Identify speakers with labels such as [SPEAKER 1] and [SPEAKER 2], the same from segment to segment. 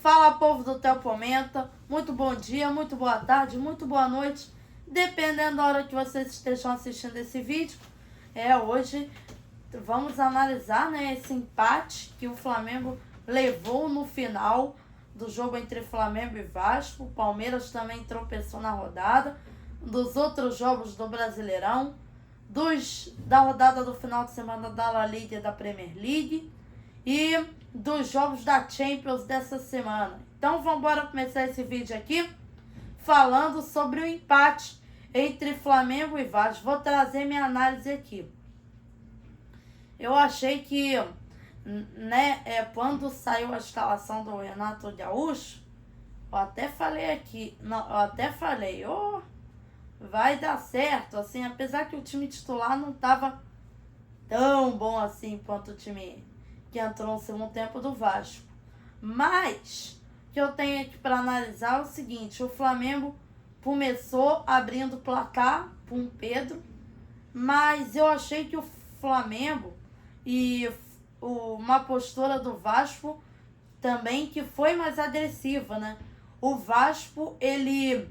[SPEAKER 1] Fala, povo do Teopomenta, muito bom dia, muito boa tarde, muito boa noite, dependendo da hora que vocês estejam assistindo esse vídeo. Hoje vamos analisar, esse empate que o Flamengo levou no final do jogo entre Flamengo e Vasco. O Palmeiras também tropeçou na rodada, dos outros jogos do Brasileirão, da rodada do final de semana da La Liga e da Premier League e dos jogos da Champions dessa semana. Então vamos embora começar esse vídeo aqui falando sobre o empate entre Flamengo e Vasco. Vou trazer minha análise aqui. Eu achei que, quando saiu a escalação do Renato Gaúcho, eu até falei, vai dar certo, assim, apesar que o time titular não estava tão bom assim quanto o time que entrou no segundo tempo do Vasco. Mas o que eu tenho aqui para analisar é o seguinte: o Flamengo começou abrindo o placar com o Pedro, mas eu achei que o Flamengo e uma postura do Vasco também que foi mais agressiva, né? O Vasco, ele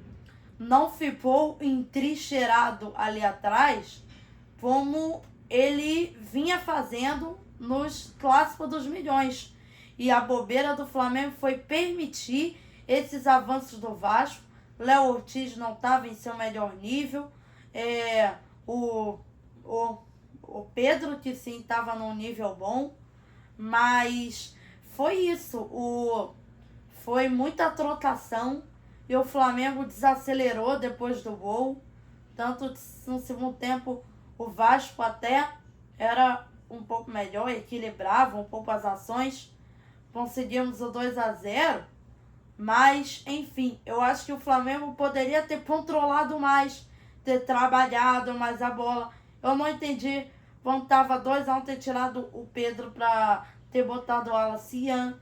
[SPEAKER 1] não ficou entrincheirado ali atrás como ele vinha fazendo nos clássicos dos milhões. E a bobeira do Flamengo foi permitir esses avanços do Vasco. Léo Ortiz não estava em seu melhor nível. O Pedro, que sim, estava num nível bom. Mas foi isso. Foi muita trocação. E o Flamengo desacelerou depois do gol. Tanto no segundo tempo o Vasco até era um pouco melhor, equilibrava um pouco as ações. Conseguimos o 2-0. Mas, enfim, eu acho que o Flamengo poderia ter controlado mais, ter trabalhado mais a bola. Eu não entendi quando estava 2-1 ter tirado o Pedro para ter botado o Wallace Ian,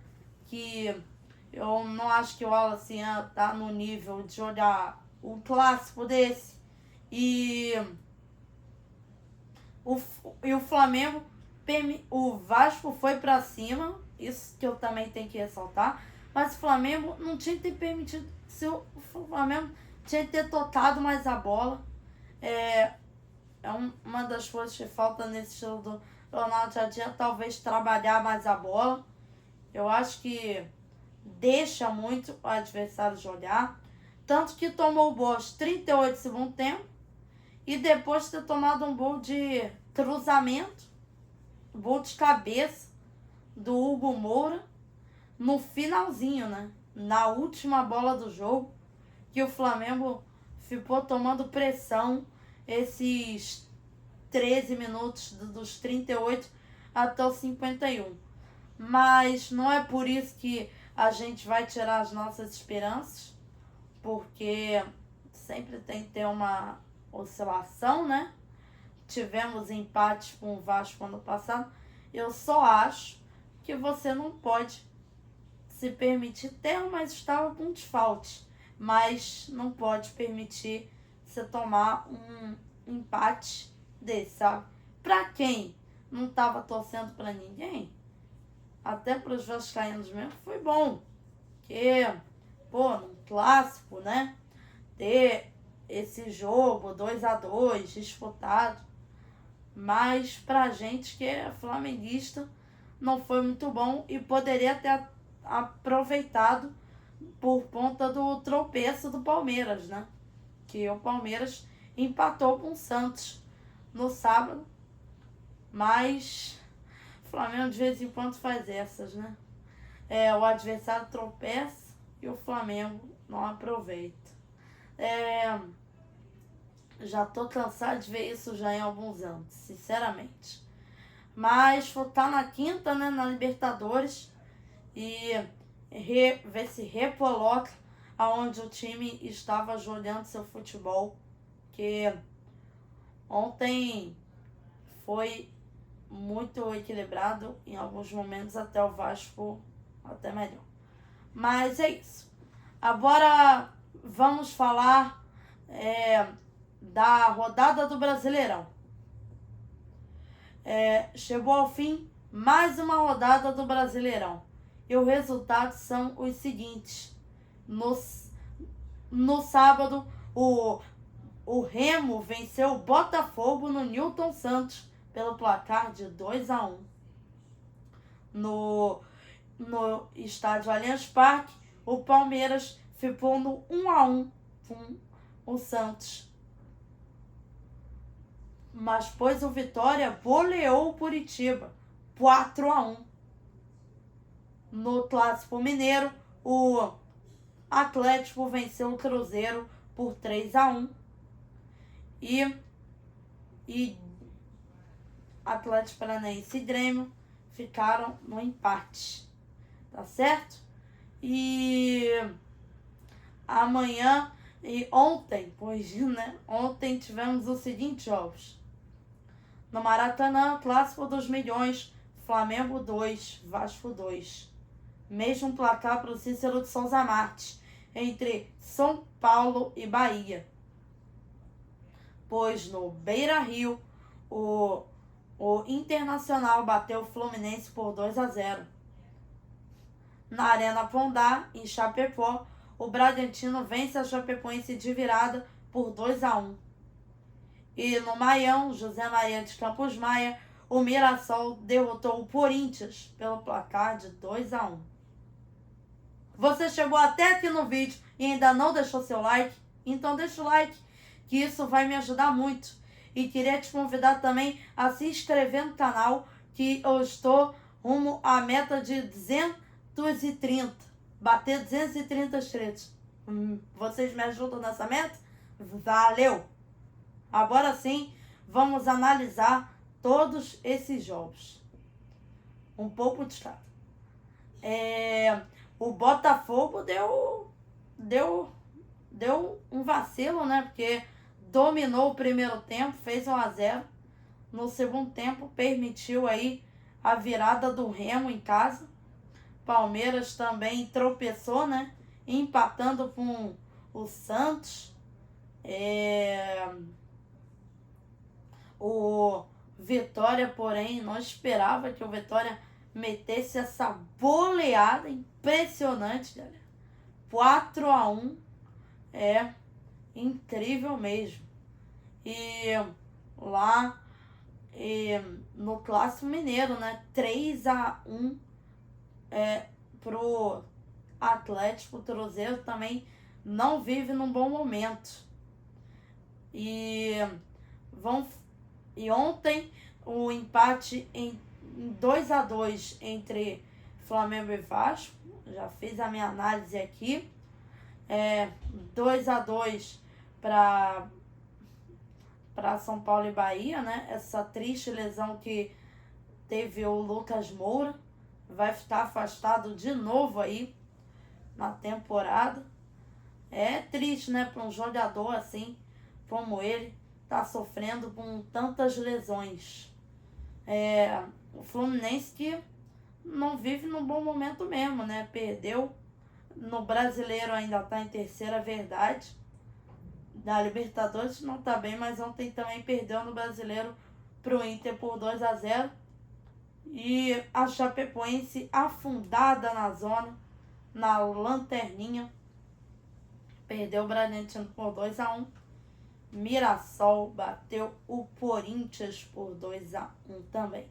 [SPEAKER 1] que eu não acho que o Wallace Ian tá no nível de jogar um clássico desse. E o Flamengo, o Vasco foi para cima, isso que eu também tenho que ressaltar, mas o Flamengo não tinha que ter permitido, o Flamengo tinha que ter tocado mais a bola. Uma das coisas que falta nesse estilo do Ronaldo Jardim, talvez trabalhar mais a bola. Eu acho que deixa muito o adversário jogar, tanto que tomou o gol aos 38 do segundo tempo, e depois de ter tomado um gol de cruzamento, gol de cabeça do Hugo Moura, no finalzinho, na última bola do jogo, que o Flamengo ficou tomando pressão esses 13 minutos, dos 38 até os 51. Mas não é por isso que a gente vai tirar as nossas esperanças, porque sempre tem que ter uma oscilação, Tivemos empate com o Vasco ano passado. Eu só acho que você não pode se permitir ter uma estava com desfalque, mas não pode permitir você tomar um empate desse, sabe? Pra quem não tava torcendo pra ninguém, até pros vascaínos mesmo, foi bom. Porque, num clássico, ter esse jogo 2-2 disputado. Mas pra gente que é flamenguista, não foi muito bom e poderia ter aproveitado por conta do tropeço do Palmeiras, Que o Palmeiras empatou com o Santos no sábado, mas o Flamengo de vez em quando faz essas, o adversário tropeça e o Flamengo não aproveita. Já tô cansado de ver isso já em alguns anos, sinceramente. Mas vou estar na quinta, na Libertadores, e ver se recoloca aonde o time estava jogando seu futebol, que ontem foi muito equilibrado, em alguns momentos até o Vasco até melhor. Mas é isso. Agora vamos falar da rodada do Brasileirão. Chegou ao fim mais uma rodada do Brasileirão. E os resultados são os seguintes. No sábado, o Remo venceu o Botafogo no Newton Santos pelo placar de 2-1. No estádio Allianz Parque, o Palmeiras ficou no 1-1 com o Santos. Mas pois o Vitória goleou o Curitiba 4-1. No Clássico Mineiro, o Atlético venceu o Cruzeiro por 3-1. E Atlético Paranaense e Grêmio ficaram no empate. Tá certo? E amanhã e ontem, ontem tivemos os seguintes jogos. No Maracanã, Clássico dos Milhões, Flamengo 2, Vasco 2. Mesmo placar para o Cícero de Souza Marques, entre São Paulo e Bahia. Pois no Beira-Rio, o Internacional bateu o Fluminense por 2-0. Na Arena Condá, em Chapecó, o Bragantino vence a Chapecoense de virada por 2-1. E no Maião, José Maria de Campos Maia, o Mirassol derrotou o Corinthians pelo placar de 2-1. Você chegou até aqui no vídeo e ainda não deixou seu like? Então deixa o like, que isso vai me ajudar muito. E queria te convidar também a se inscrever no canal, que eu estou rumo à meta de 230. Bater 230 inscritos. Vocês me ajudam nessa meta? Valeu! Agora sim, vamos analisar todos esses jogos. Um pouco de cada. O Botafogo deu um vacilo, né? Porque dominou o primeiro tempo, fez 1-0. No segundo tempo, permitiu aí a virada do Remo em casa. Palmeiras também tropeçou, né? Empatando com o Santos. O Vitória, porém, não esperava que o Vitória metesse essa goleada impressionante, galera. 4-1. É incrível mesmo. E lá no Clássico Mineiro, né? 3-1 pro Atlético. O Cruzeiro também não vive num bom momento. E ontem o empate em 2-2 entre Flamengo e Vasco. Já fiz a minha análise aqui. 2-2 para São Paulo e Bahia, né? Essa triste lesão que teve o Lucas Moura. Vai ficar afastado de novo aí na temporada. É triste, né? Para um jogador assim como ele, tá sofrendo com tantas lesões. O Fluminense que não vive num bom momento mesmo, né? Perdeu no Brasileiro, ainda tá em terceira, verdade. Na Libertadores não tá bem, mas ontem também perdeu no Brasileiro pro Inter por 2-0. E a Chapecoense afundada na zona, na lanterninha. Perdeu o Bragantino por 2-1. Mirassol bateu o Corinthians por 2-1 também.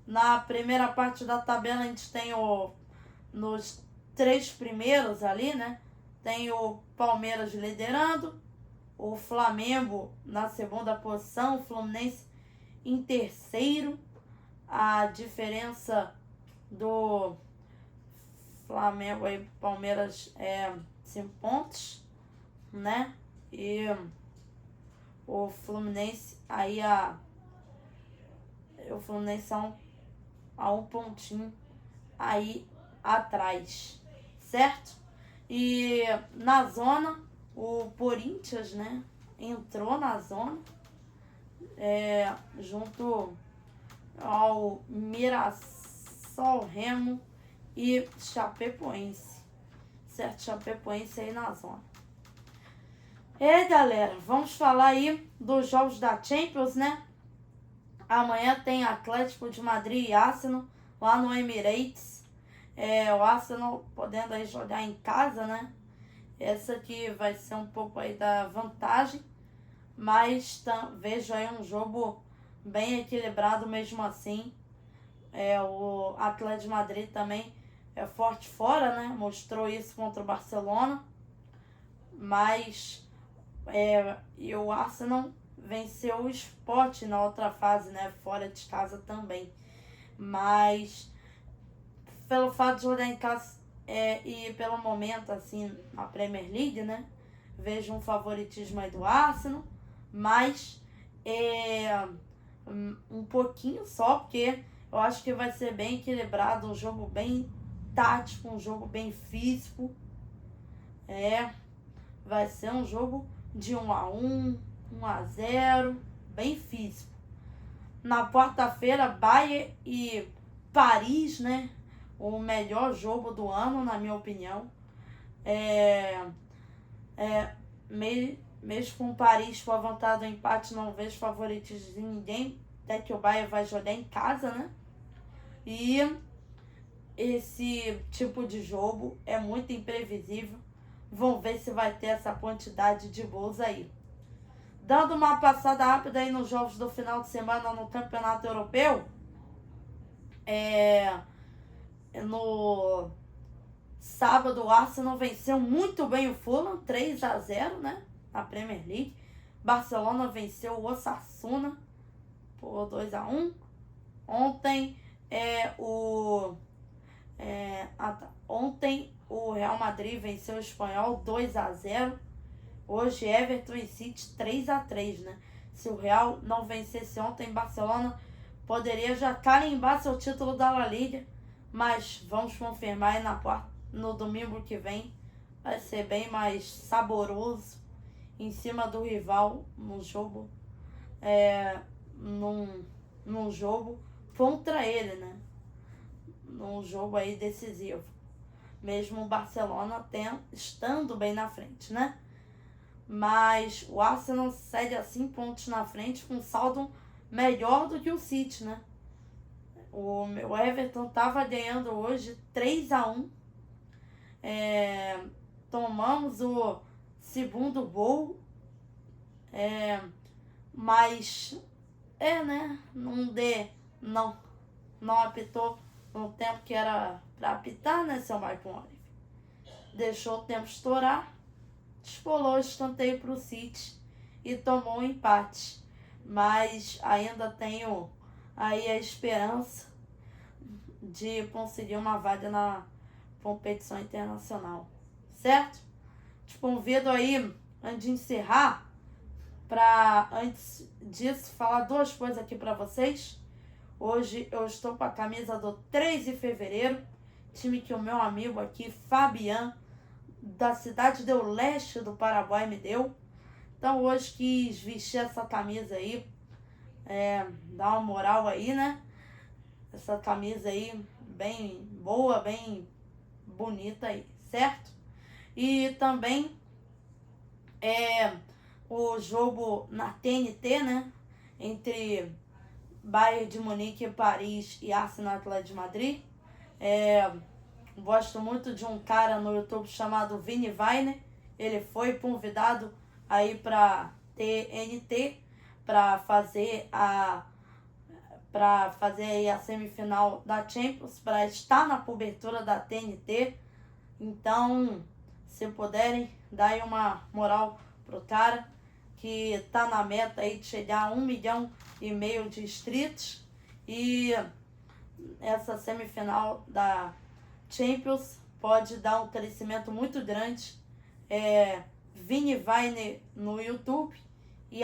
[SPEAKER 1] Na primeira parte da tabela a gente tem nos 3 primeiros ali, né? Tem o Palmeiras liderando, o Flamengo na segunda posição, o Fluminense em terceiro. A diferença do Flamengo e Palmeiras é 5 pontos, né? E o Fluminense aí o Fluminense a um pontinho aí atrás, certo? E na zona, o Corinthians, né, entrou na zona, junto ao Mirassol, Remo e Chapecoense, certo? Chapecoense aí na zona. Galera, vamos falar aí dos jogos da Champions, né? Amanhã tem Atlético de Madrid e Arsenal lá no Emirates. O Arsenal podendo aí jogar em casa, né? Essa aqui vai ser um pouco aí da vantagem, mas vejo aí um jogo bem equilibrado mesmo assim. O Atlético de Madrid também é forte fora, né? Mostrou isso contra o Barcelona, mas e o Arsenal venceu o Sport na outra fase, né? Fora de casa também. Mas pelo fato de jogar em casa e pelo momento, assim, na Premier League, né? Vejo um favoritismo aí do Arsenal, mas um pouquinho só, porque eu acho que vai ser bem equilibrado, um jogo bem tático, um jogo bem físico. Vai ser um jogo de 1-1, 1-0, bem físico. Na quarta-feira, Bayern e Paris, né? O melhor jogo do ano, na minha opinião. Mesmo com o Paris com a vantagem do empate, não vejo favoritismo de ninguém. Até que o Bayern vai jogar em casa, né? E esse tipo de jogo é muito imprevisível. Vamos ver se vai ter essa quantidade de gols aí. Dando uma passada rápida aí nos jogos do final de semana no Campeonato Europeu. No sábado, o Arsenal venceu muito bem o Fulham, 3-0, né? Na Premier League. Barcelona venceu o Osasuna por 2-1. Ontem, Ontem o Real Madrid venceu o Espanhol 2-0. Hoje Everton e City 3-3, né? Se o Real não vencesse ontem, Barcelona poderia já carimbar seu título da La Liga. Mas vamos confirmar aí no domingo que vem. Vai ser bem mais saboroso em cima do rival no jogo. Num jogo contra ele, né? Num jogo aí decisivo. Mesmo o Barcelona estando bem na frente, né? Mas o Arsenal segue a 5 pontos na frente com um saldo melhor do que o City, né? O Everton estava ganhando hoje 3-1. Tomamos o segundo gol. Mas né? Não apitou no tempo que era para apitar, né, seu Michael Olive? Deixou o tempo estourar, descolou o escanteio para o City e tomou um empate. Mas ainda tenho aí a esperança de conseguir uma vaga na competição internacional, certo? Te convido aí, antes de encerrar, antes disso, falar 2 coisas aqui para vocês. Hoje eu estou com a camisa do 3 de fevereiro, time que o meu amigo aqui, Fabian, da cidade do Leste do Paraguai, me deu. Então hoje quis vestir essa camisa aí, dar uma moral aí, né? Essa camisa aí bem boa, bem bonita aí, certo? E também o jogo na TNT, né? Entre Bayern de Munique, Paris e Arsenal Atlético de Madrid. Gosto muito de um cara no YouTube chamado Vini Weiner. Ele foi convidado aí para TNT para fazer aí a semifinal da Champions, para estar na cobertura da TNT. Então, se puderem, dá aí uma moral pro cara que tá na meta aí de chegar a 1,5 milhão de inscritos. E essa semifinal da Champions pode dar um crescimento muito grande. Vini Weiner no YouTube e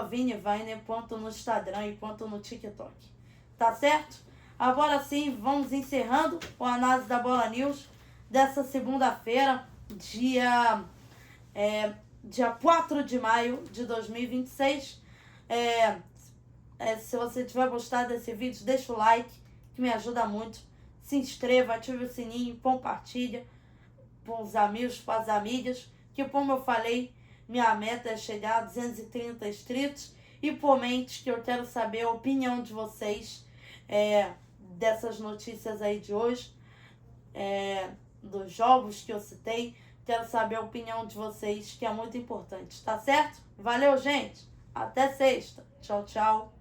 [SPEAKER 1] @Vini Weiner quanto no Instagram e quanto no TikTok. Tá certo? Agora sim, vamos encerrando o Análise da Bola News dessa segunda-feira, dia 4 de maio de 2026. Se você tiver gostado desse vídeo, deixa o like, que me ajuda muito. Se inscreva, ative o sininho, compartilha com os amigos, com as amigas, que como eu falei, minha meta é chegar a 230 inscritos. E comente, que eu quero saber a opinião de vocês dessas notícias aí de hoje, dos jogos que eu citei. Quero saber a opinião de vocês, que é muito importante, tá certo? Valeu, gente! Até sexta. Tchau, tchau.